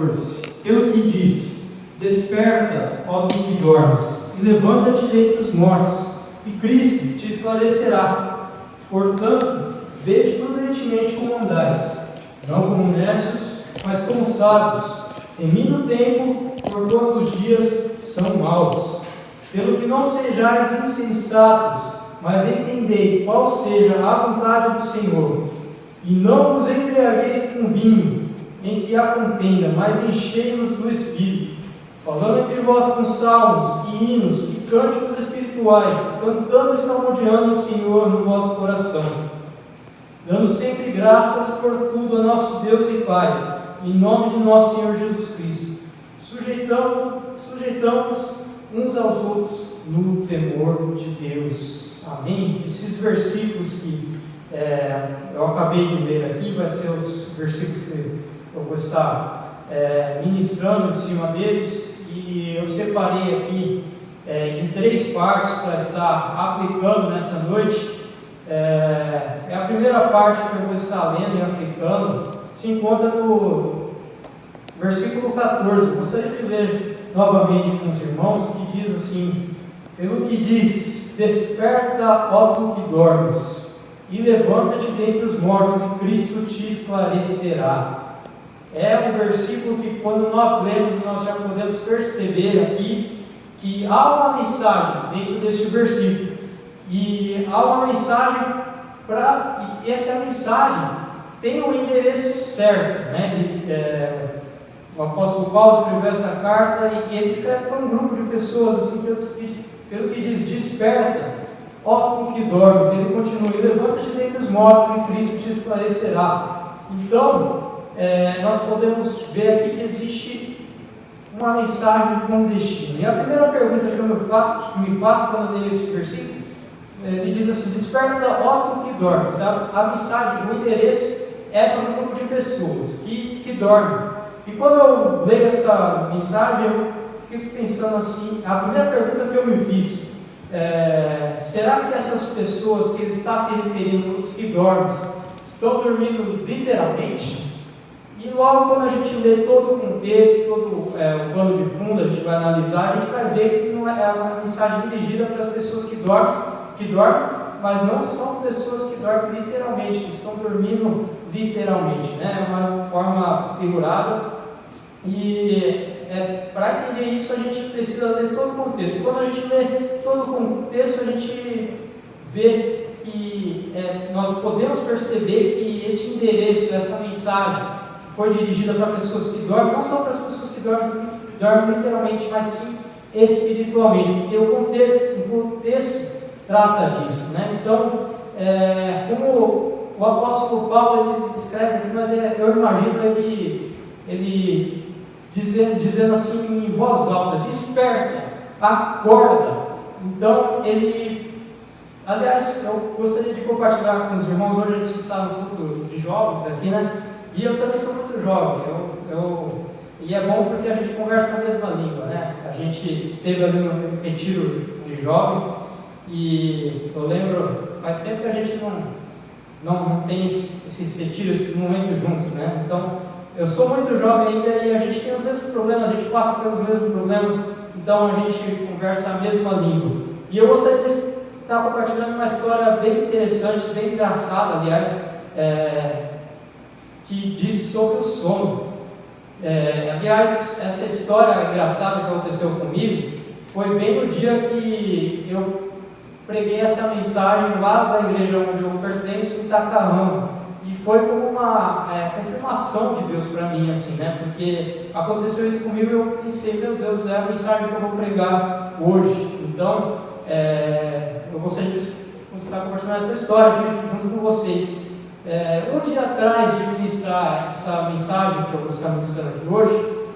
14. Pelo que diz: Desperta, ó tu que dormes, e levanta-te dentre os mortos, e Cristo te esclarecerá. Portanto, vede prudentemente como andais, não como necios, mas como sábios, temindo o tempo, porquanto os dias são maus. Pelo que não sejais insensatos, mas entendei qual seja a vontade do Senhor. E não vos embriagueis com vinho, em que há contenda, mas enchei-vos do Espírito, falando entre vós com salmos, e hinos, e cânticos espirituais, cantando e salmodiando o Senhor no vosso coração, dando sempre graças por tudo a nosso Deus e Pai, em nome de nosso Senhor Jesus Cristo, sujeitamos uns aos outros no temor de Deus. Amém? Esses versículos que eu acabei de ler aqui, vai ser os versículos que eu vou estar ministrando em cima deles, e eu separei aqui em 3 partes para estar aplicando nessa noite. A primeira parte que eu vou estar lendo e aplicando se encontra no versículo 14. Eu gostaria de ler novamente com os irmãos, que diz assim: pelo que diz: Desperta, ó tu que dormes, e levanta-te dentre os mortos, e Cristo te esclarecerá. É um versículo que, quando nós lemos, nós já podemos perceber aqui que há uma mensagem dentro deste versículo, e há uma mensagem e essa mensagem tem um endereço certo, né? O apóstolo Paulo escreveu essa carta, e ele escreve para um grupo de pessoas, assim, pelo que diz: Desperta, ó tu que dormes. Ele continua: e levanta-te dentre os mortos, e Cristo te esclarecerá. Então, nós podemos ver aqui que existe uma mensagem com destino. E a primeira pergunta que eu me faço quando eu leio esse versículo, ele diz assim: Desperta, ó tu que dormes. A mensagem, o endereço é para um grupo de pessoas que dormem. E quando eu leio essa mensagem, eu fico pensando assim, a primeira pergunta que eu me fiz, será que essas pessoas que ele está se referindo, os que dormem, estão dormindo literalmente? E logo, quando a gente lê todo o contexto, todo o plano de fundo, a gente vai analisar, a gente vai ver que não é uma mensagem dirigida para as pessoas que dormem, mas não são pessoas que dormem literalmente, que estão dormindo literalmente, né? É uma forma figurada. E para entender isso, a gente precisa ler todo o contexto. Quando a gente lê todo o contexto, a gente vê que nós podemos perceber que esse endereço, essa mensagem, foi dirigida para pessoas que dormem, não só para as pessoas que dormem literalmente, mas sim espiritualmente, porque o contexto trata disso, né? Então, como o apóstolo Paulo ele escreve aqui, mas eu imagino ele dizendo assim em voz alta: desperta, acorda. Então, aliás, eu gostaria de compartilhar com os irmãos. Hoje a gente está no culto de jovens aqui, né? E eu também sou muito jovem, e é bom porque a gente conversa a mesma língua, né? A gente esteve ali no retiro de jovens, e eu lembro, faz tempo que a gente não tem esses retiros, esses momentos juntos, né? Então, eu sou muito jovem ainda, e a gente tem os mesmos problemas, a gente passa pelos mesmos problemas, então a gente conversa a mesma língua. E eu gostaria de estar compartilhando uma história bem interessante, bem engraçada, aliás, que diz sobre o sono. Aliás, essa história engraçada que aconteceu comigo foi bem no dia que eu preguei essa mensagem lá da igreja onde eu pertenço, em Itacarama, e foi como uma confirmação de Deus para mim, assim, né? Porque aconteceu isso comigo e eu pensei: meu Deus, é a mensagem que eu vou pregar hoje. Então, eu gostaria de estar compartilhando essa história aqui junto com vocês. Um dia atrás de ministrar essa mensagem que eu vou estar ministrando aqui hoje,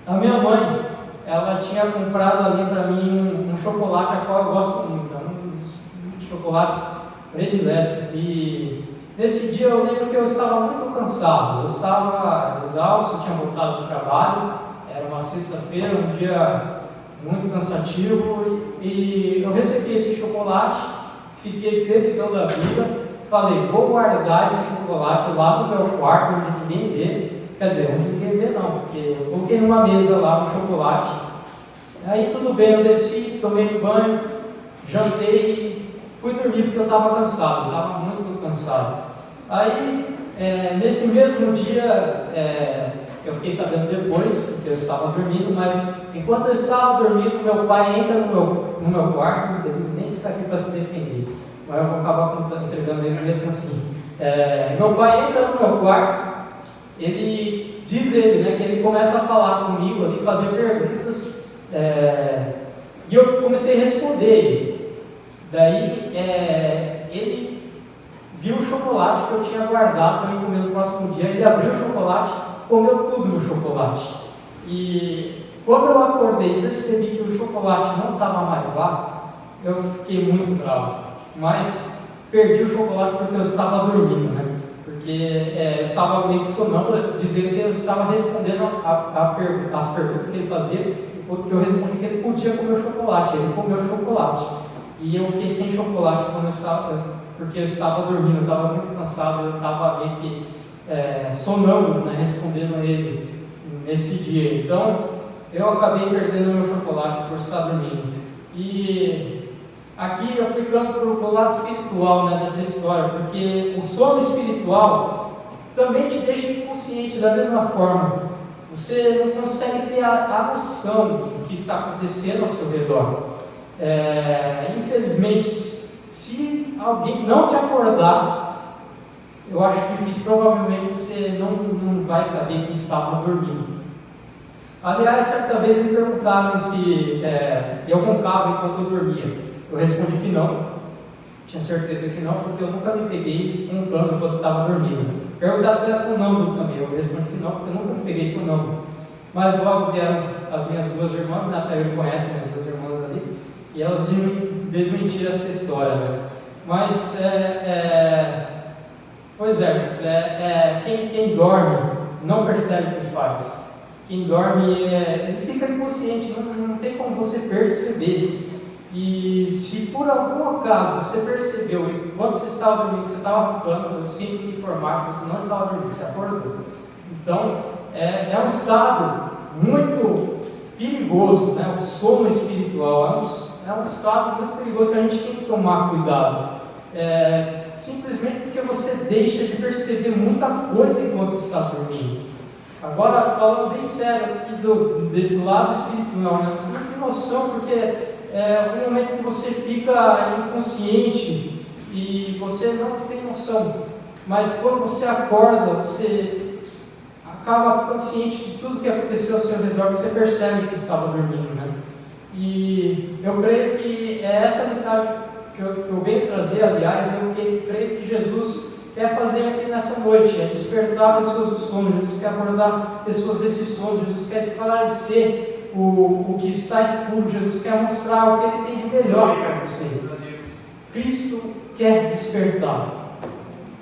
a minha mãe, ela tinha comprado ali para mim um chocolate a qual eu gosto muito, um dos chocolates prediletos. E nesse dia eu lembro que eu estava muito cansado, eu estava exausto, tinha voltado do trabalho, era uma sexta-feira, um dia muito cansativo, e eu recebi esse chocolate, fiquei felizão da vida. Falei: vou guardar esse chocolate lá no meu quarto, onde ninguém vê. Quer dizer, onde ninguém beber não, porque eu coloquei numa mesa lá um chocolate. Aí tudo bem, eu desci, tomei banho, jantei e fui dormir porque eu estava cansado, estava muito cansado. Aí, nesse mesmo dia, eu fiquei sabendo depois, porque eu estava dormindo, mas enquanto eu estava dormindo, meu pai entra no meu quarto, ele nem está aqui para se defender, mas eu vou acabar entregando ele mesmo assim. Meu pai entra no meu quarto, diz ele, né, que ele começa a falar comigo ali, fazer perguntas, e eu comecei a responder ele. Daí, ele viu o chocolate que eu tinha guardado para eu comer no próximo dia, ele abriu o chocolate, comeu tudo no chocolate. E quando eu acordei e percebi que o chocolate não estava mais lá, eu fiquei muito bravo. Mas perdi o chocolate porque eu estava dormindo, né? Porque eu estava meio que sonâmbulo, dizendo que eu estava respondendo as perguntas que ele fazia, porque eu respondi que ele podia comer o chocolate. Ele comeu o chocolate. E eu fiquei sem chocolate porque eu estava dormindo, eu estava muito cansado, eu estava meio que sonâmbulo, né, respondendo a ele nesse dia. Então, eu acabei perdendo meu chocolate por estar dormindo. E aqui, aplicando para o lado espiritual, né, dessa história, porque o sono espiritual também te deixa inconsciente da mesma forma. Você não consegue ter a noção do que está acontecendo ao seu redor. Infelizmente, se alguém não te acordar, eu acho difícil, provavelmente você não vai saber que estava dormindo. Aliás, certa vez me perguntaram se eu roncava enquanto eu dormia. Eu respondi que não, tinha certeza que não, porque eu nunca me peguei roncando enquanto eu estava dormindo. Perguntaram se era sonâmbulo também, eu respondi que não, porque eu nunca me peguei sonâmbulo. Mas logo vieram as minhas duas irmãs, na série conhecem minhas duas irmãs ali, e elas desmentiram essa história, né? Mas, pois é, quem dorme não percebe o que faz. Quem dorme, ele fica inconsciente, não tem como você perceber. E se por algum acaso você percebeu, e quando você estava dormindo, você estava roncando, eu sinto que informar que você não estava dormindo, você acordou. Então, é um estado muito perigoso, né? O sono espiritual é um estado muito perigoso que a gente tem que tomar cuidado. Simplesmente porque você deixa de perceber muita coisa enquanto está dormindo. Agora, falando bem sério aqui desse lado espiritual, né? Você não tem noção, porque um momento que você fica inconsciente e você não tem noção, mas quando você acorda, você acaba consciente de tudo que aconteceu ao seu redor, você percebe que estava dormindo, né? E eu creio que essa mensagem que eu venho trazer, aliás, eu creio que Jesus quer fazer aqui nessa noite, despertar pessoas do sono. Jesus quer acordar pessoas desse sono, Jesus quer esclarecer o que está escuro, Jesus quer mostrar o que Ele tem de melhor para você. Cristo quer despertar.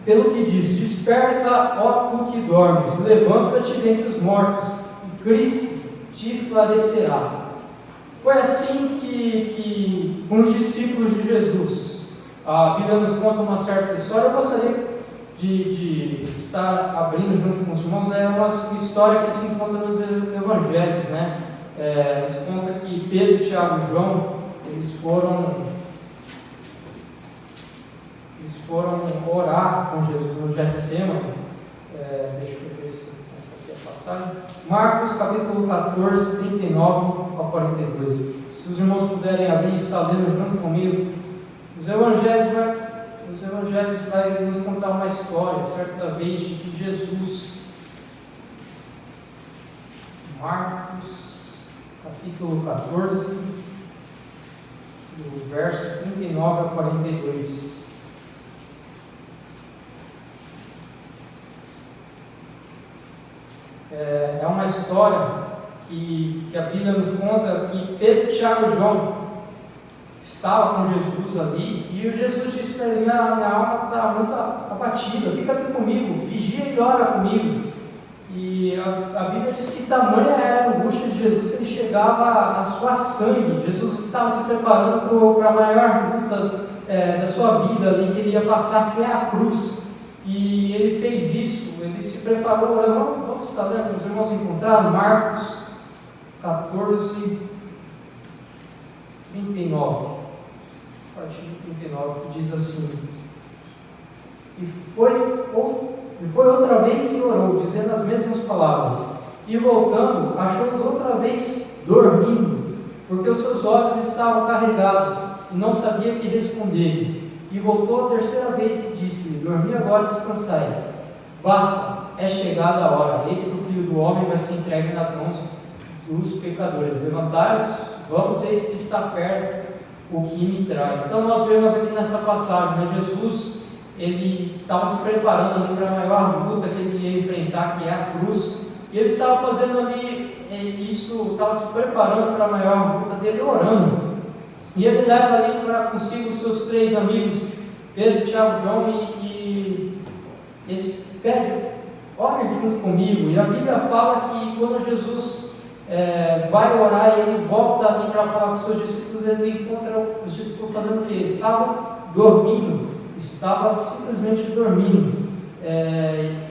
Pelo que diz, desperta, ó tu que dormes, levanta-te dentre os mortos, e Cristo te esclarecerá. Foi assim que com os discípulos de Jesus, a Bíblia nos conta uma certa história. Eu gostaria de estar abrindo junto com os irmãos. É uma história que se encontra nos Evangelhos, né? Nos conta que Pedro, Tiago e João, eles foram orar com Jesus no Getsemane. Deixa eu ver se aqui a passagem. Marcos capítulo 14, 39 ao 42. Se os irmãos puderem abrir e estar lendo junto comigo, os Evangelhos vai nos contar uma história, certa vez, de que Jesus, Marcos capítulo 14, do verso 39 a 42. É uma história que a Bíblia nos conta que Pedro, Tiago e João estavam com Jesus ali, e o Jesus disse para ele: minha alma está muito abatida, fica aqui comigo, vigia e ora comigo. E a Bíblia diz que tamanha era a angústia de Jesus que ele chegava a suar sangue. Jesus estava se preparando para a maior luta da sua vida ali, que ele ia passar, que é a cruz. E ele fez isso, ele se preparou, vamos estar lendo, os irmãos encontraram Marcos 14, 39, a partir de 39, que diz assim: E foi outra vez e orou, dizendo as mesmas palavras. E voltando, achou-os outra vez dormindo, porque os seus olhos estavam carregados, e não sabia que responder. E voltou a terceira vez e disse-lhe: Dormi agora, descansai. Basta, é chegada a hora. Eis que o Filho do Homem vai ser entregue nas mãos dos pecadores. Levantai-vos, vamos, eis que está perto o que me trai. Então nós vemos aqui nessa passagem, né, Jesus, ele estava se preparando ali para a maior luta que ele ia enfrentar, que é a cruz, e ele estava fazendo ali isso, estava se preparando para a maior luta dele, orando. E ele leva ali para consigo os seus 3 amigos, Pedro, Tiago e João, e eles pedem: orem junto comigo. E a Bíblia fala que quando Jesus vai orar e ele volta ali para falar com os seus discípulos, ele encontra os discípulos fazendo o quê? Eles estavam dormindo, estavam simplesmente dormindo.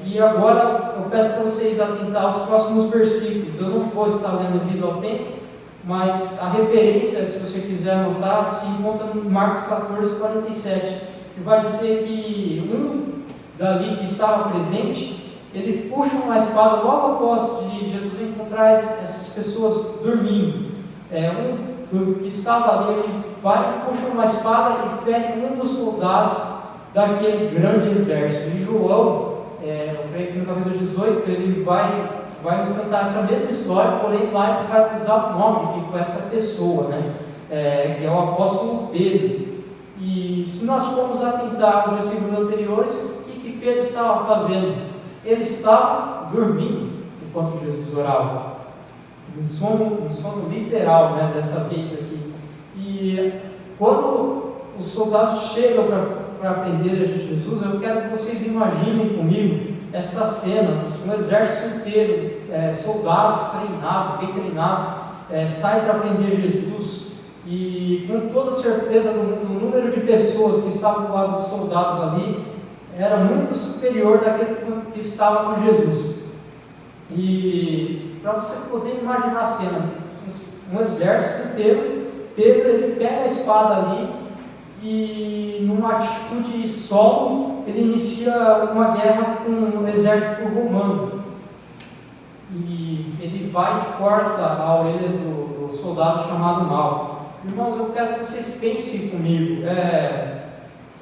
E agora eu peço para vocês atentar aos próximos versículos. Eu não vou estar lendo devido ao tempo, mas a referência, se você quiser anotar, se encontra no Marcos 14, 47, que vai dizer que um dali que estava presente, ele puxa uma espada logo após de Jesus encontrar essas pessoas dormindo. Um que estava ali, ele vai, puxa uma espada e fere um dos soldados daquele grande exército. E João, eu creio que no capítulo 18, ele vai nos contar essa mesma história, porém lá ele vai usar o nome de quem foi essa pessoa, né? Que é o apóstolo Pedro. E se nós formos atentar aos versículos anteriores, o que Pedro estava fazendo? Ele estava dormindo enquanto Jesus orava. Um sono literal, né, dessa vez aqui. E quando os soldados chegam para prender Jesus, eu quero que vocês imaginem comigo essa cena: um exército inteiro, soldados treinados, bem treinados, sai para prender Jesus, e com toda certeza o número de pessoas que estavam do lado dos soldados ali era muito superior daqueles que estavam com Jesus. E para você poder imaginar a cena, um exército inteiro, Pedro ele pega a espada ali e, numa atitude solo, ele inicia uma guerra com o exército romano. E ele vai e corta a orelha do soldado chamado Malco. Irmãos, eu quero que vocês pensem comigo.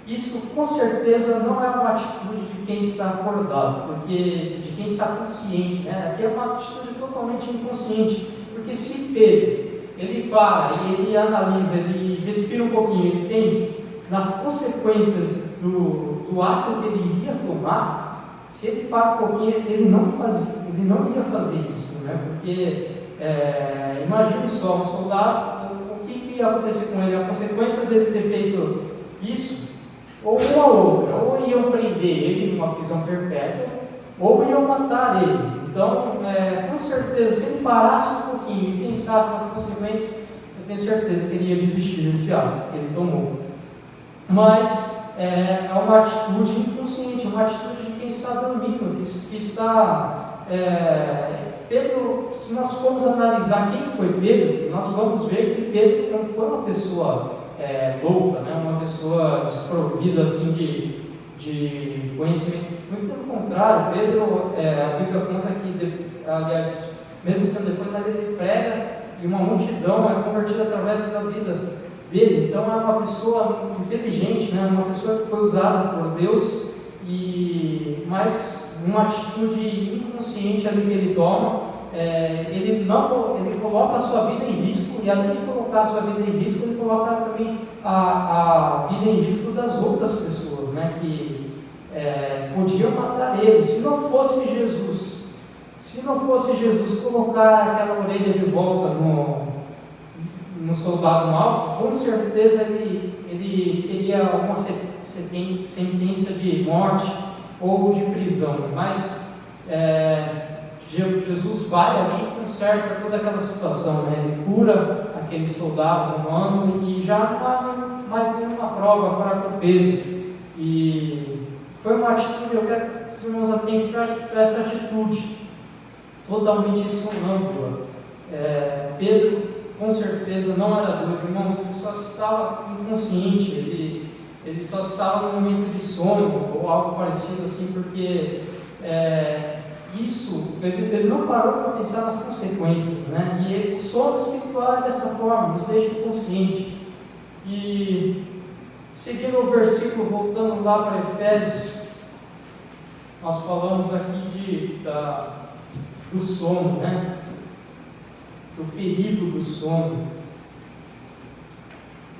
Isso com certeza não é uma atitude de quem está acordado, porque de quem está consciente, né? Aqui é uma atitude totalmente inconsciente, porque se Pedro ele para e ele analisa, ele respira um pouquinho, ele pensa nas consequências do ato que ele iria tomar, se ele para um pouquinho, ele não ia fazer isso, né? Porque imagine só, um soldado, o que ia acontecer com ele? A consequência dele ter feito isso, ou uma outra, ou iam prender ele numa prisão perpétua, ou iam matar ele. Então, com certeza, se ele parasse um pouquinho e pensasse nas consequências, eu tenho certeza que ele ia desistir desse ato que ele tomou. Mas é uma atitude inconsciente, uma atitude de quem está dormindo, que está... Pedro, se nós formos analisar quem foi Pedro, nós vamos ver que Pedro não foi uma pessoa louca, né? Uma pessoa desprovida assim, de conhecimento. Muito pelo contrário, Pedro, a Bíblia conta que, aliás, mesmo sendo depois, mas ele prega e uma multidão é convertida através da vida dele. Então é uma pessoa inteligente, né? Uma pessoa que foi usada por Deus, mas numa atitude inconsciente ali que ele toma, ele coloca a sua vida em risco, e além de colocar a sua vida em risco, ele coloca também a vida em risco das outras pessoas, né, que podiam matar ele. Se não fosse Jesus colocar aquela orelha de volta no soldado mau, com certeza ele teria uma sentença de morte ou de prisão. Mas Jesus vai ali e conserta toda aquela situação, né? Ele cura aquele soldado romano e já não há mais nenhuma prova para com Pedro. E Foi uma atitude, eu quero que os irmãos atentem para essa atitude, totalmente sonâmbula. Pedro, com certeza, não era doido, irmãos, ele só estava inconsciente, ele só estava no momento de sono, ou algo parecido assim, porque ele não parou para pensar nas consequências, né? E o sono espiritual é dessa forma, nos deixa inconsciente. E seguindo o versículo, voltando lá para Efésios, nós falamos aqui do sono, né? Do perigo do sono.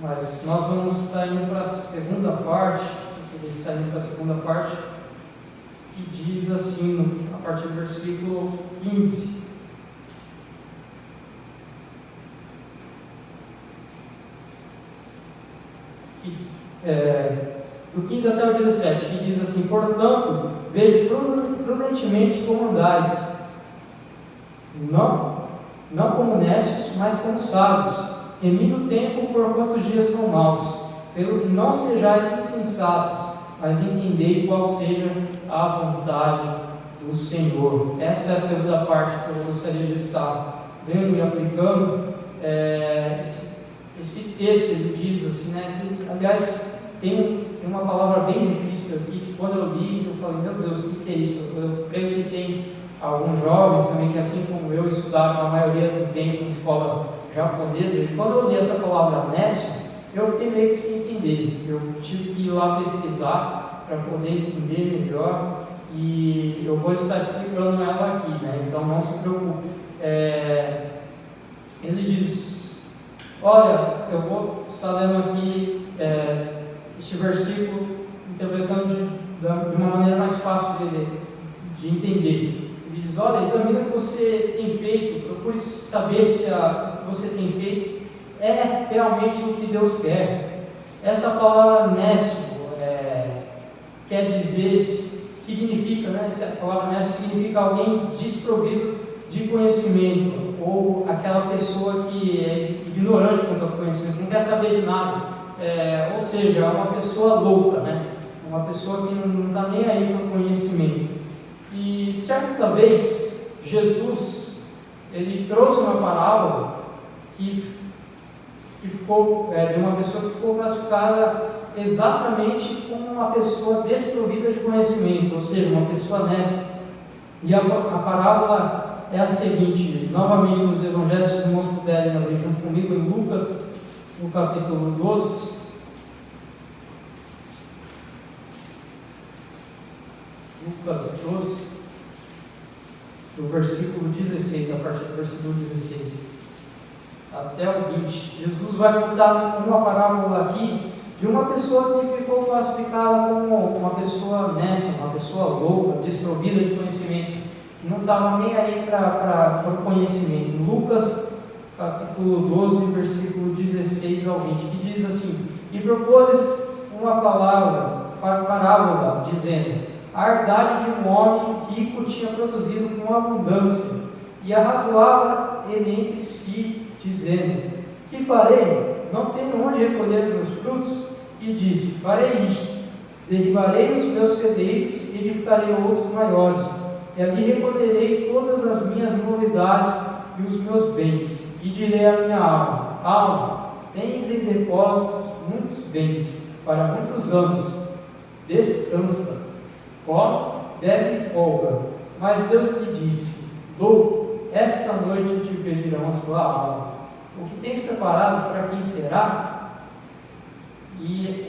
Mas nós vamos estar indo para a segunda parte, que diz assim, a partir do versículo 15. Do 15 até o 17, que diz assim: portanto, veja prudentemente como andais, não como necios, mas como sábios, remindo o tempo por quantos dias são maus, pelo que não sejais insensatos, mas entendei qual seja a vontade do Senhor. Essa é a segunda parte que eu gostaria de estar vendo e aplicando. Esse texto, ele diz assim, né? Aliás, tem uma palavra bem difícil aqui, que quando eu li, eu falei, meu Deus, o que é isso? Eu creio que tem alguns jovens também que, assim como eu, estudaram a maioria do tempo em escola japonesa, e quando eu li essa palavra nécio, eu fiquei meio que sem entender. Eu tive que ir lá pesquisar para poder entender melhor, e eu vou estar explicando ela aqui, né? Então não se preocupe. Ele diz, olha, eu vou estar lendo aqui este versículo, interpretando de uma maneira mais fácil de entender. Ele diz, olha, examina o que você tem feito, procure saber se o que você tem feito é realmente o que Deus quer. Essa palavra nécio quer dizer, significa, né? Essa palavra nécio significa alguém desprovido de conhecimento, ou aquela pessoa que é ignorante quanto ao conhecimento, não quer saber de nada. Ou seja, é uma pessoa louca, né? Uma pessoa que não está nem aí para o conhecimento. E certa vez, Jesus, ele trouxe uma parábola que ficou, de uma pessoa que ficou classificada exatamente como uma pessoa desprovida de conhecimento, ou seja, uma pessoa nécia. E a parábola é a seguinte, novamente nos evangelhos, se os irmãos puderem ler junto comigo, em Lucas, no capítulo 12. Lucas 12, do versículo 16, a partir do versículo 16 até o 20. Jesus vai contar uma parábola aqui de uma pessoa que ficou classificada como uma pessoa nécia, uma pessoa louca, desprovida de conhecimento, que não estava nem aí para o conhecimento. Lucas capítulo 12, versículo 16 ao 20, que diz assim: e propôs uma parábola, dizendo: a herdade de um homem rico tinha produzido com abundância, e arrazoava ele entre si, dizendo: que farei? Não tenho onde recolher os meus frutos? E disse: farei isto, derribarei os meus celeiros e edificarei outros maiores, e ali recolherei todas as minhas novidades e os meus bens, e direi à minha alma: alma, tens em depósitos muitos bens, para muitos anos, descansa, come, bebe e folga. Mas Deus lhe disse: louco, esta noite te pedirão a sua alma. O que tens preparado, para quem será? E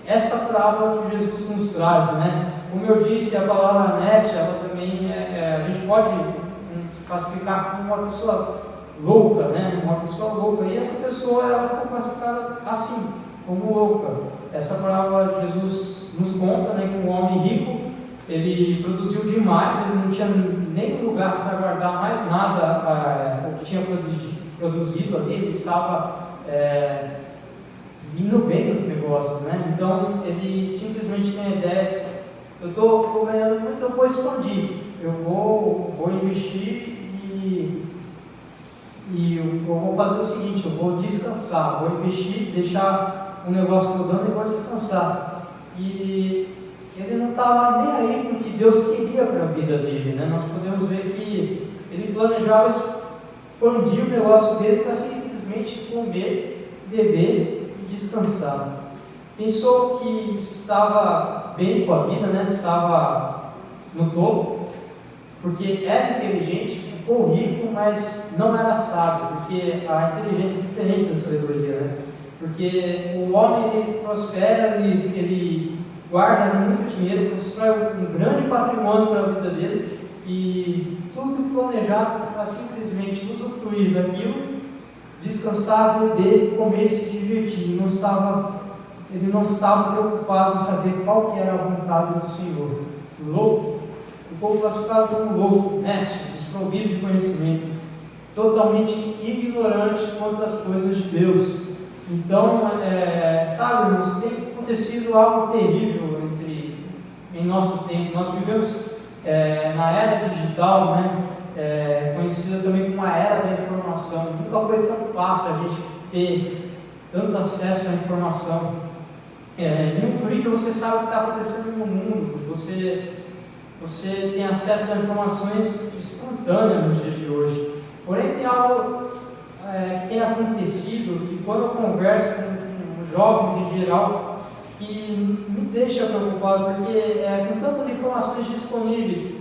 essa parábola que Jesus nos traz, né? Como eu disse, a palavra nécia, ela também a gente pode classificar como uma pessoa louca, né? Uma pessoa louca. E essa pessoa, ela ficou classificada assim, como louca. Essa parábola Jesus nos conta, né, que um homem rico, ele produziu demais, ele não tinha nem lugar para guardar mais nada, o que tinha produzido ali, ele estava indo bem nos negócios, né? Então ele simplesmente tem a ideia: eu estou ganhando muito, eu vou expandir, eu vou investir e eu vou fazer o seguinte: eu vou descansar, vou investir, deixar o negócio rodando e vou descansar. E ele não estava nem aí com o que Deus queria para a vida dele, né? Nós podemos ver que ele planejava expandir o negócio dele para simplesmente comer, beber e descansar. Pensou que estava bem com a vida, né? Estava no topo, porque era inteligente, ficou rico, mas não era sábio, porque a inteligência é diferente da sabedoria, né? Porque o homem, ele prospera, ele guarda muito dinheiro, constrói um grande patrimônio para a vida dele, e tudo planejado para simplesmente usufruir daquilo, descansar, beber, comer, se divertir. Ele não estava preocupado em saber qual que era a vontade do Senhor. Louco, o povo classificado como louco, honesto, desprovido de conhecimento, totalmente ignorante quanto às coisas de Deus. Então, sabe, irmãos, tem acontecido algo terrível em nosso tempo. Nós vivemos na era digital, né, conhecida também como a era da informação. Nunca foi tão fácil a gente ter tanto acesso à informação. Em um clique você sabe o que está acontecendo no mundo, você tem acesso a informações instantâneas nos dias de hoje. Porém, tem algo que tem acontecido, que quando eu converso com jovens em geral, que me deixa preocupado, porque com tantas informações disponíveis,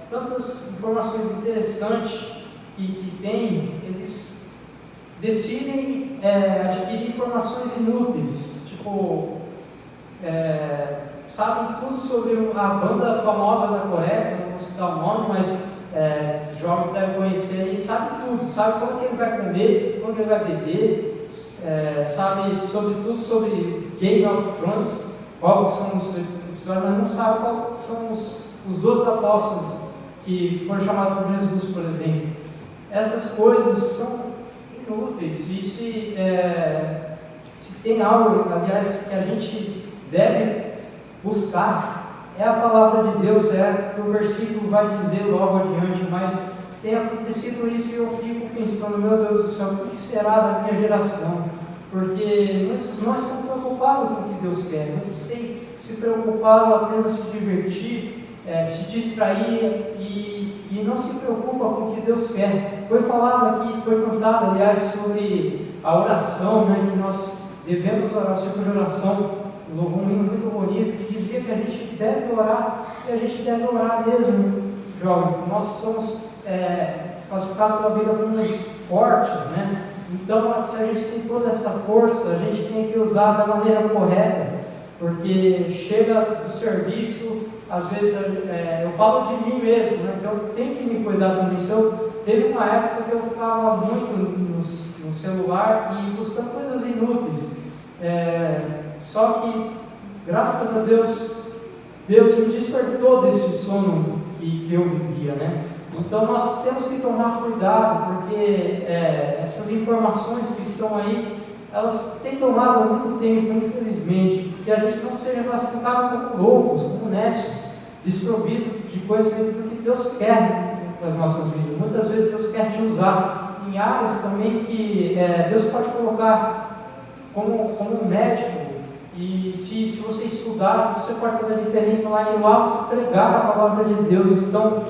tantas informações interessantes que tem, eles decidem adquirir informações inúteis, tipo, sabem tudo sobre a banda famosa da Coreia, não vou citar o nome, mas os jovens devem conhecer, ele sabe tudo, sabe quando que ele vai comer, quando ele vai beber, sabe sobre tudo sobre Game of Thrones, quais são os episódios, mas não sabe quais são os 12 apóstolos que foram chamados por Jesus, por exemplo. Essas coisas são inúteis, e se tem algo, aliás, que a gente deve buscar, é a palavra de Deus, que o versículo vai dizer logo adiante, mas tem acontecido isso e eu fico pensando, meu Deus do céu, o que será da minha geração? Porque muitos de nós estamos preocupados com o que Deus quer, muitos têm se preocupado apenas se divertir, se distrair e não se preocupa com o que Deus quer. Foi falado aqui, foi cantado, aliás, sobre a oração, né, que nós devemos orar, o ciclo de oração, um hino muito bonito, que dizia que a gente deve orar, e a gente deve orar mesmo, jovens. Nós somos classificados pela vida como uns fortes, né? Então, se a gente tem toda essa força, a gente tem que usar da maneira correta, porque chega do serviço, às vezes, eu falo de mim mesmo, né? Então eu tenho que me cuidar também. Teve uma época que eu ficava muito no celular e buscando coisas inúteis, só que, graças a Deus, Deus me despertou desse sono que eu vivia, né? Então nós temos que tomar cuidado, porque essas informações que estão aí, elas têm tomado muito tempo, infelizmente, que a gente não seja classificado como loucos, como honestos, desprovidos de conhecimento do que Deus quer para as nossas vidas. Muitas vezes Deus quer te usar em áreas também que Deus pode colocar como médico, e se você estudar, você pode fazer a diferença lá em lá, você pregar a palavra de Deus. Então,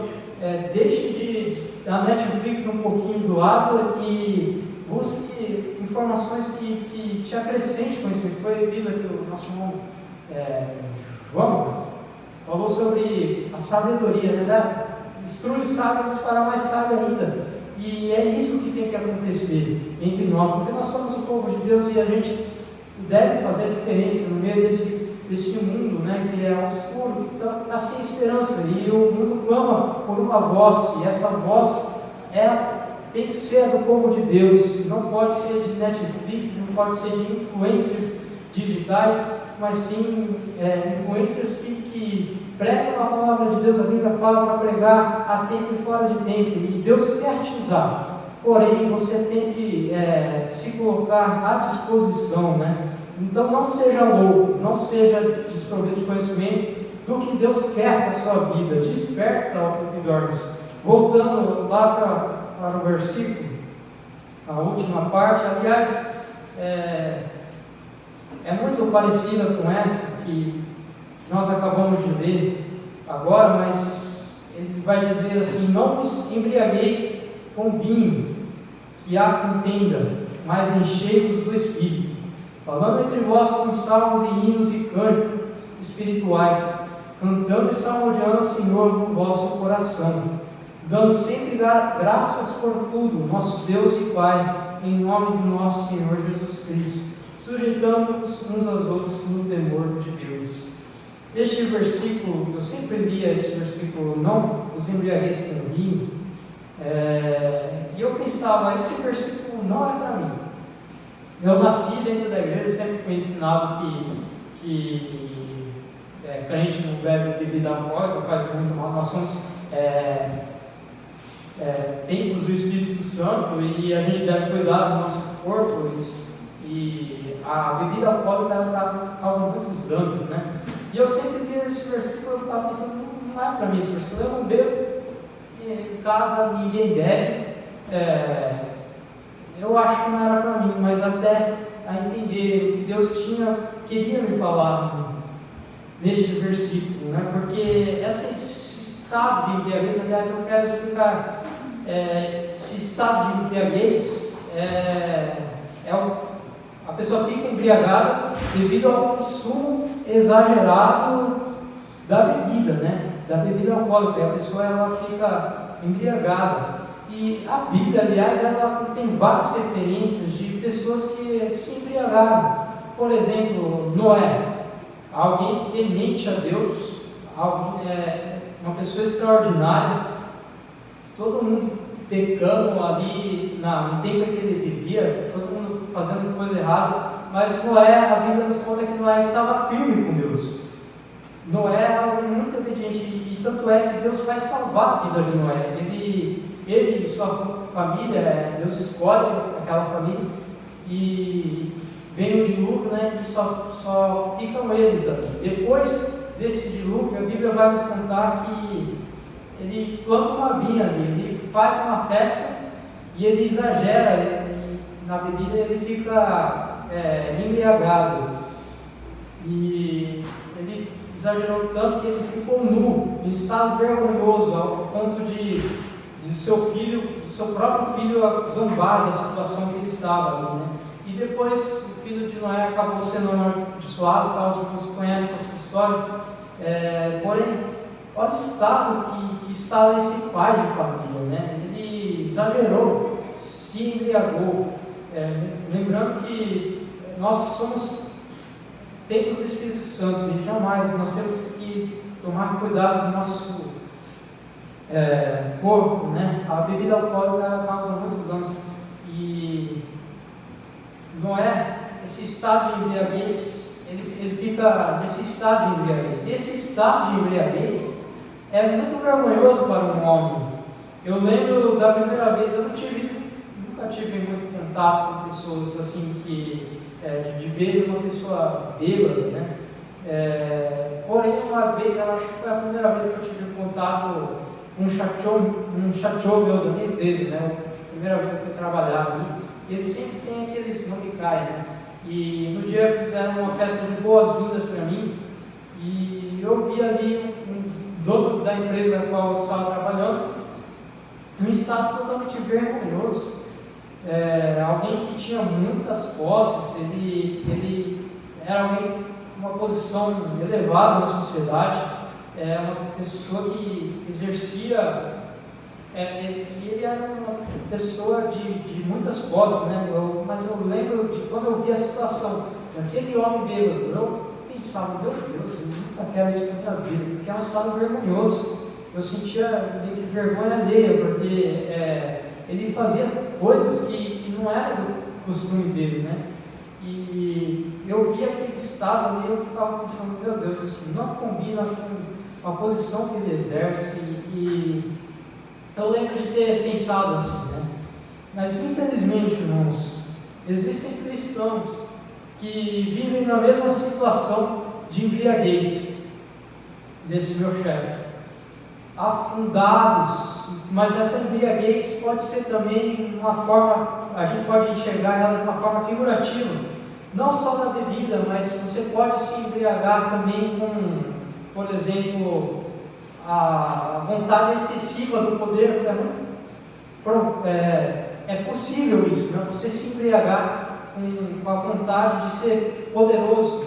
deixe da Netflix um pouquinho do lado e busque informações que te acrescentem conhecimento. Foi lido aqui o nosso irmão João, falou sobre a sabedoria, né? Instrui o sábio a se fará mais sábio ainda. E é isso que tem que acontecer entre nós, porque nós somos o povo de Deus e a gente deve fazer a diferença no meio desse mundo, né, que é obscuro, que está sem esperança, e o mundo clama por uma voz, e essa voz tem que ser do povo de Deus, não pode ser de Netflix, não pode ser de influencers digitais, mas sim influencers que pregam a palavra de Deus. A Bíblia fala para pregar a tempo e fora de tempo, e Deus quer te usar, porém você tem que se colocar à disposição, né? Então não seja louco, não seja desprovido de conhecimento do que Deus quer para a sua vida. Desperta, ó que dormes. Voltando lá para o versículo, a última parte, aliás, é muito parecida com essa que nós acabamos de ler agora, mas ele vai dizer assim: não vos embriagueis com vinho, que há contenda, mas enchei-vos do Espírito, falando entre vós com salmos e hinos e cânticos espirituais, cantando e salmodiando ao Senhor no vosso coração, dando sempre graças por tudo, nosso Deus e Pai, em nome do nosso Senhor Jesus Cristo, sujeitando-nos uns aos outros no temor de Deus. Este versículo, eu sempre lia esse versículo: não vos embriagueis com vinho, e eu pensava, esse versículo não é para mim. Eu nasci dentro da igreja, sempre fui ensinado que crente não bebe bebida alcoólica, faz muito mal. Nós somos templos do Espírito Santo e a gente deve cuidar do nosso corpo, e a bebida alcoólica causa muitos danos, né? E eu sempre li esse versículo, eu ficava pensando, não é para mim esse versículo, eu não bebo, em casa ninguém bebe, eu acho que não era para mim, mas até a entender o que Deus queria me falar neste versículo, né? Porque esse estado de embriaguez, aliás, eu quero explicar, esse estado de embriaguez a pessoa fica embriagada devido ao consumo exagerado da bebida, né? Da bebida alcoólica. A pessoa ela fica embriagada. E a Bíblia, aliás, ela tem várias referências de pessoas que se embriagaram. Por exemplo, Noé, alguém temente a Deus, uma pessoa extraordinária, todo mundo pecando ali no tempo que ele vivia, todo mundo fazendo coisa errada, mas Noé, a Bíblia nos conta que Noé estava firme com Deus. Noé é alguém muito obediente, e tanto é que Deus vai salvar a vida de Noé. Ele e sua família, Deus escolhe aquela família, e vem o dilúvio, né, e só ficam eles ali. Depois desse dilúvio, a Bíblia vai nos contar que ele planta uma vinha ali, ele faz uma festa e ele exagera, na bebida ele fica embriagado, e ele exagerou tanto que ele ficou nu, em estado vergonhoso, ao ponto de seu próprio filho zombar da situação que ele estava ali, né? E depois o filho de Noé acabou sendo amaldiçoado, alguns conhecem essa história, porém, olha o estado que estava esse pai de família, né? Ele exagerou, se embriagou. Lembrando que nós somos templos do Espírito Santo, e jamais nós temos que tomar cuidado do nosso corpo, né? A bebida alcoólica causa muitos danos, e Noé, esse estado de embriaguez, ele fica nesse estado de embriaguez, e esse estado de embriaguez é muito vergonhoso para um homem. Eu lembro da primeira vez, eu nunca tive muito contato com pessoas assim, de ver uma pessoa bêbada, né? Porém, uma vez, eu acho que foi a primeira vez que eu tive contato com um chachô meu da minha empresa, né? A primeira vez que eu fui trabalhar ali, e eles sempre têm aqueles nomencais, né? E no dia fizeram uma festa de boas-vindas para mim, e eu vi ali um dono da empresa na qual eu estava trabalhando, em um estado totalmente vergonhoso. Alguém que tinha muitas posses, ele era alguém com uma posição elevada na sociedade, uma pessoa que exercia, ele era uma pessoa de muitas posses, né? Mas eu lembro de quando eu vi a situação daquele homem bêbado, eu pensava, meu Deus, eu nunca quero isso para a minha vida, porque é um estado vergonhoso. Eu sentia meio que vergonha alheia, porque ele fazia coisas que não era do costume dele, né? E eu via aquele estado ali, eu ficava pensando, meu Deus, isso não combina com a posição que ele exerce, e eu lembro de ter pensado assim, né? Mas infelizmente, irmãos, existem cristãos que vivem na mesma situação de embriaguez desse meu chefe, afundados, mas essa embriaguez pode ser também uma forma, a gente pode enxergar ela de uma forma figurativa, não só da bebida, mas você pode se embriagar também com, por exemplo, a vontade excessiva do poder. É possível isso, né? Você se embriagar com a vontade de ser poderoso.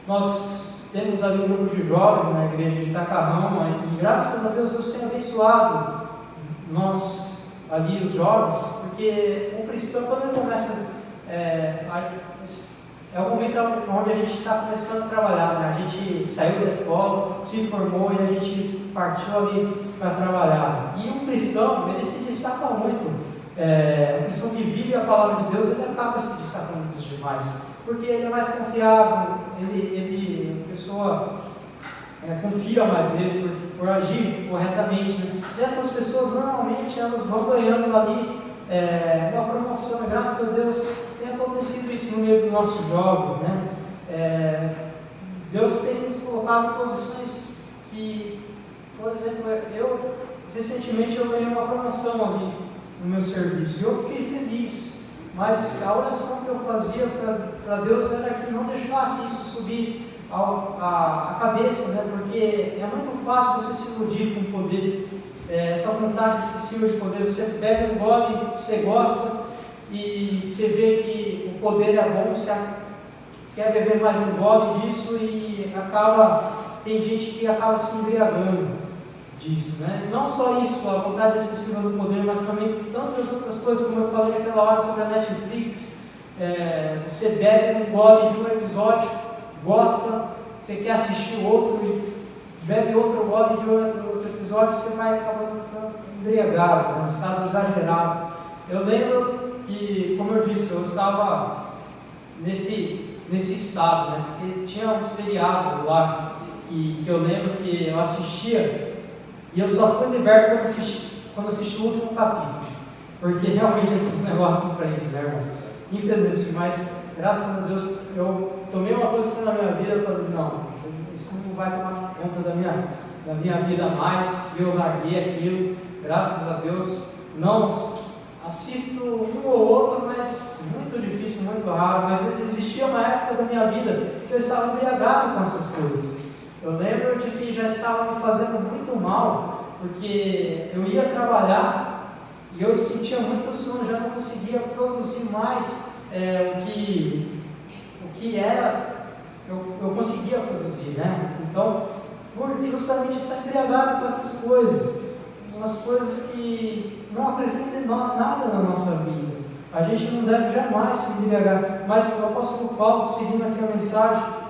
Nós temos ali um grupo de jovens na igreja de Itacarrama, e graças a Deus tem abençoado nós ali, os jovens, porque o cristão, quando ele começa, é o momento onde a gente está começando a trabalhar, né? A gente saiu da escola, se formou e a gente partiu ali para trabalhar. E um cristão, ele se destaca muito. O cristão que vive a palavra de Deus, ele acaba se destacando dos demais, porque ele é mais confiável, a pessoa confia mais nele por agir corretamente, né? E essas pessoas, normalmente, elas vão ganhando ali uma promoção, e graças a Deus tem acontecido isso no meio dos nossos jovens, né? Deus tem nos colocado em posições que, por exemplo, recentemente eu ganhei uma promoção ali no meu serviço, e eu fiquei feliz, mas a oração que eu fazia para Deus era que não deixasse isso subir a cabeça, né? Porque é muito fácil você se iludir com o poder, essa vontade excessiva de poder. Você pega um gole, você gosta, e você vê que o poder é bom, você quer beber mais um gole disso, e tem gente que acaba se embriagando disso, né? Não só isso, a vontade excessiva do poder, mas também tantas outras coisas, como eu falei aquela hora sobre a Netflix. Você bebe um gole de um episódio, gosta, você quer assistir outro, e bebe outro gole de outro episódio, você vai acabando ficando embriagado, cansado, exagerado. Eu lembro que, como eu disse, eu estava nesse estado, né? Porque tinha um seriado lá que eu lembro que eu assistia, e eu só fui liberto quando assisti o último capítulo, porque realmente esses negócios não prendem, né, irmãos? Infelizmente, mas graças a Deus eu tomei uma posição na minha vida. Eu falei, não, isso não vai tomar conta da minha vida mais. Eu larguei aquilo, graças a Deus. Não assisto um ou outro, mas muito difícil, muito raro. Mas existia uma época da minha vida que eu estava embriagado com essas coisas. Eu lembro de que já estava me fazendo muito mal, porque eu ia trabalhar e eu sentia muito sono, já não conseguia produzir mais o que era, eu conseguia produzir, né? Então, justamente estar embriagado com essas coisas, umas coisas que não acrescentam nada na nossa vida. A gente não deve jamais se embriagar. Mas o apóstolo Paulo, seguindo aqui a mensagem,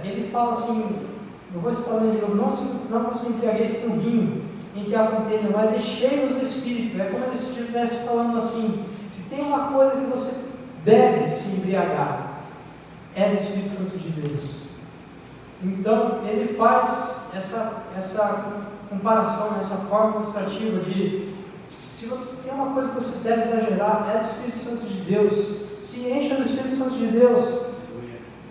ele fala assim, eu vou citar de novo, não se embriagueis com vinho em que há contenda, mas enchei-vos do Espírito. É como se estivesse falando assim, se tem uma coisa que você deve se embriagar, é do Espírito Santo de Deus. Então, ele faz essa comparação, essa forma ilustrativa de, se você tem uma coisa que você deve exagerar, é do Espírito Santo de Deus. Se encha do Espírito Santo de Deus,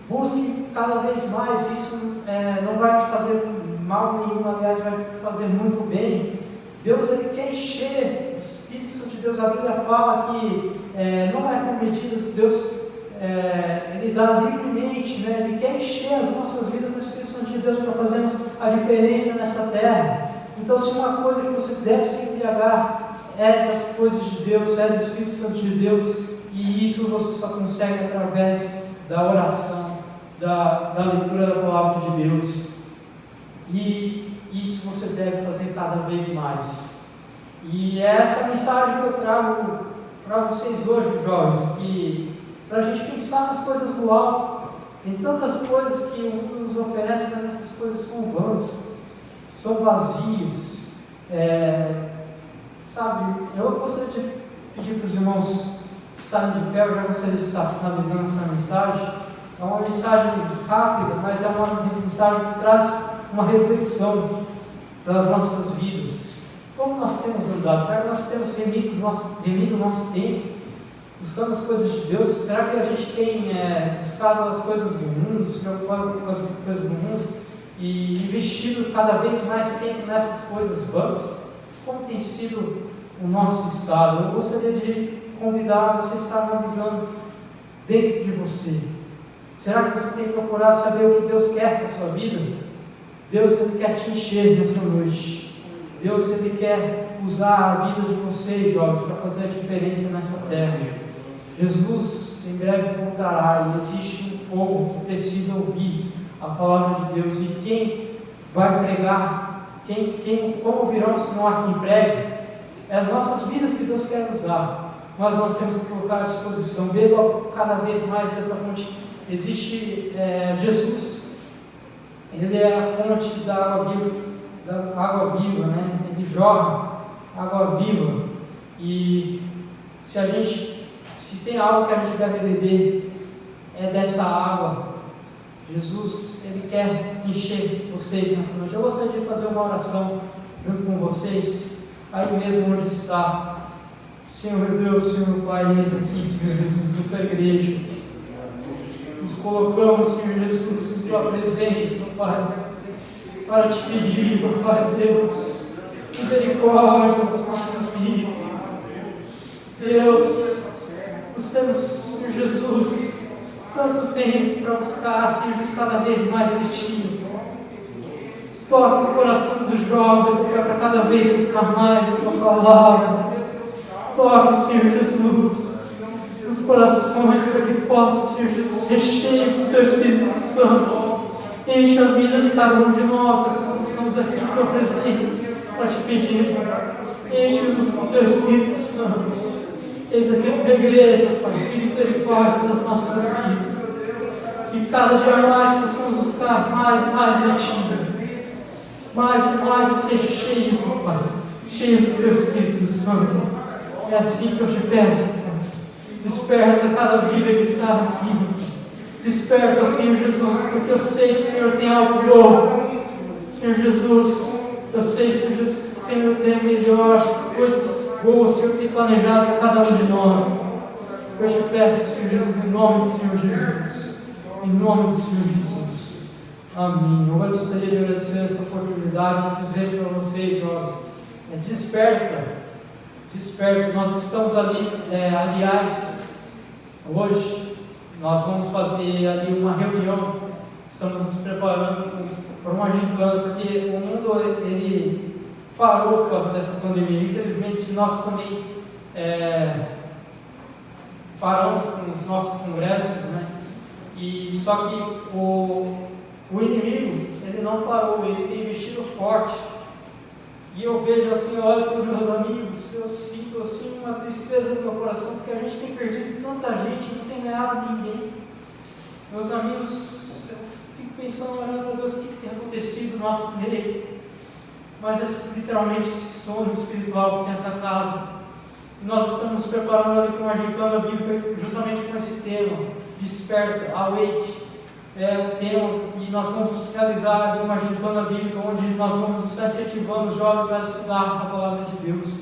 busque cada vez mais. Isso não vai te fazer mal nenhum, aliás, vai te fazer muito bem. Deus, ele quer encher do Espírito Santo de Deus. A Bíblia fala que não é com medidas. Deus, ele dá livremente, né? Ele quer encher as nossas vidas do Espírito Santo de Deus para fazermos a diferença nessa terra. Então, se uma coisa que você deve se embriagar é das coisas de Deus, é do Espírito Santo de Deus, e isso você só consegue através da oração, da leitura da palavra de Deus. E isso você deve fazer cada vez mais. E é essa mensagem que eu trago para vocês hoje, jovens, que para a gente pensar nas coisas do alto. Tem tantas coisas que o mundo nos oferece, mas essas coisas são vãs, são vazias. Eu gostaria de pedir para os irmãos estarem de pé. Eu já gostaria de estar finalizando essa mensagem. É uma mensagem rápida, mas é uma mensagem que traz uma reflexão para as nossas vidas. Como nós temos andado? Será que nós temos remido o nosso tempo, buscando as coisas de Deus? Será que a gente tem buscado as coisas do mundo, se preocupado com as coisas do mundo e investido cada vez mais tempo nessas coisas vãs? Como tem sido o nosso estado? Eu gostaria de convidar você a estar analisando dentro de você? Será que você tem procurado saber o que Deus quer para a sua vida? Deus, Ele quer te encher nessa noite. Deus, Ele quer usar a vida de vocês, jovens, para fazer a diferença nessa terra. Jesus em breve voltará e existe um povo que precisa ouvir a palavra de Deus. E quem vai pregar, como virão se não há quem pregue? É as nossas vidas que Deus quer usar, mas nós temos que colocar à disposição. Beba cada vez mais dessa fonte. Existe Jesus, Ele é a fonte da água viva, né? Ele joga água viva. E se tem algo que a gente deve beber, é dessa água. Jesus, Ele quer encher vocês nessa noite. Eu gostaria de fazer uma oração junto com vocês, aí mesmo onde está. Senhor Deus, Senhor Pai, eis aqui, Senhor Jesus, na tua igreja. Nos colocamos, Senhor Jesus, em tua presença, Pai, para te pedir, Pai Deus, misericórdia das nossas vidas. Deus, nós temos, Senhor Jesus, tanto tempo para buscar, Senhor Jesus, cada vez mais de Ti. Toque o coração dos jovens, para cada vez buscar mais a Tua palavra. Toque, Senhor Jesus, nos corações, para que possam, Senhor Jesus, ser cheios do Teu Espírito Santo. Enche a vida de cada um de nós, que estamos aqui na Tua presença, para te pedir. Enche-nos com o Teu Espírito Santo. Eis aqui a Tua igreja, Pai, que misericórdia das nossas vidas. Que cada dia mais possamos buscar mais e mais de Ti. Mais e mais e seja cheios, Pai, cheios do Teu Espírito Santo. É assim que eu te peço, Deus. Desperta cada vida que está aqui. Desperta, Senhor Jesus, porque eu sei que o Senhor tem algo novo. Senhor Jesus, eu sei, Senhor Jesus, que o Senhor tem melhor, coisas boas, o Senhor tem planejado para cada um de nós. Eu te peço, Senhor Jesus, em nome do Senhor Jesus. Em nome do Senhor Jesus. Amém. Eu gostaria de agradecer essa oportunidade de dizer para vocês, jovens, desperta. Desperta. Nós estamos ali, aliás, hoje nós vamos fazer ali uma reunião. Estamos nos preparando para uma gincana, porque o mundo ele parou por causa dessa pandemia. Infelizmente, nós também paramos com os nossos congressos, né? E só que o inimigo, ele não parou, ele tem investido forte. E eu vejo assim, eu olho para os meus amigos, eu sinto assim uma tristeza no meu coração, porque a gente tem perdido tanta gente, não tem ganhado ninguém. Meus amigos, eu fico pensando, olhando para Deus, o que tem acontecido no nosso meio. Mas é literalmente esse sono espiritual que tem atacado. E nós estamos nos preparando ali para uma gincana bíblica justamente com esse tema, desperta, awake. E nós vamos realizar uma gincana bíblica onde nós vamos estar incentivando os jovens a estudar a palavra de Deus,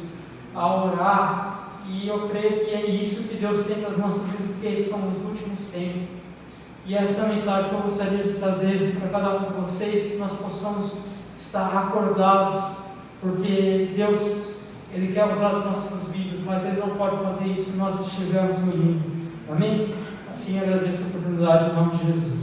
a orar, e eu creio que é isso que Deus tem para as nossas vidas, porque esses são os últimos tempos. E essa é a mensagem que eu gostaria de trazer para cada um de vocês, que nós possamos estar acordados, porque Deus, Ele quer usar as nossas vidas, mas Ele não pode fazer isso se nós estivermos dormindo. Amém? Assim agradeço a oportunidade em nome de Jesus.